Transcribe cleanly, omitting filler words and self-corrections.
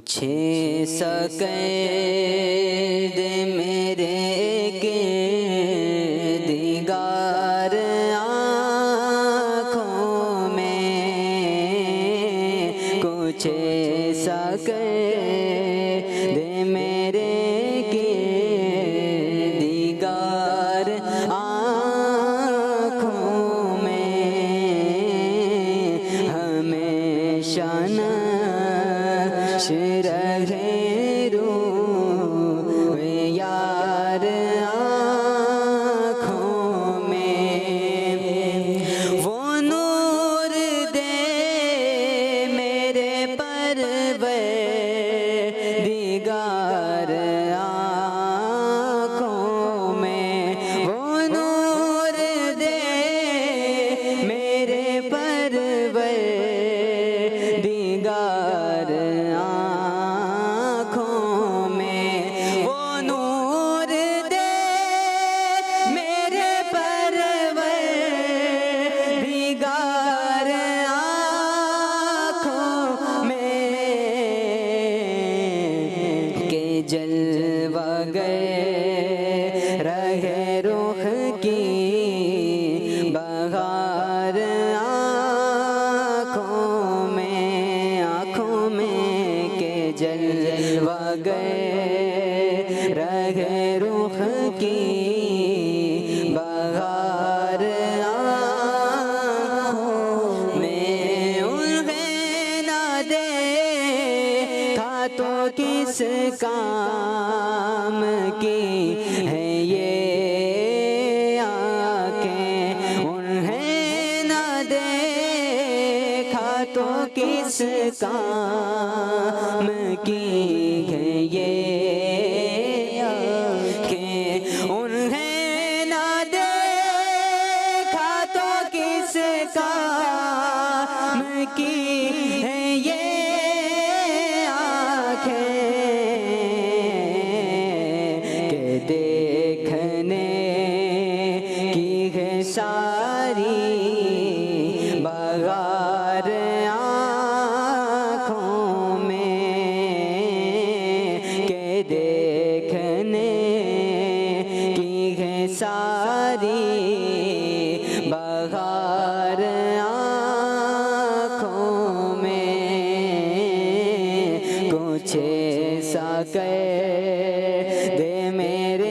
کچھ سکید میرے کردگار آنکھوں میں، کچھ سکید میرے کردگار آنکھوں میں، ہمیشہ نقش رہے روح یار آنکھوں میں، وہ نور دے میرے پروردگار آنکھوں میں، وہ نور دے میرے پروردگار آنکھوں میں، وہ نور دے میرے پروردگار آنکھوں میں، کہ جلوہ گئے رہے رخ کی بہار آنکھوں میں، کہ جلوہ گئے رہے رخ کی بہار آنکھوں میں، انہیں نہ دیکھا تو کس کام کی ہے یہ آنکھیں، انہیں نہ دیکھا تو کس کام کی ہے یہ آنکھیں، انہیں نہ دیکھا تو کس کام کی ہے یہ آنکھیں، کہ دیکھنے کی ہے ساری بغار آنکھوں میں، کہ دیکھنے کی ہے ساری بغار آنکھوں میں، کچھ سکید میرے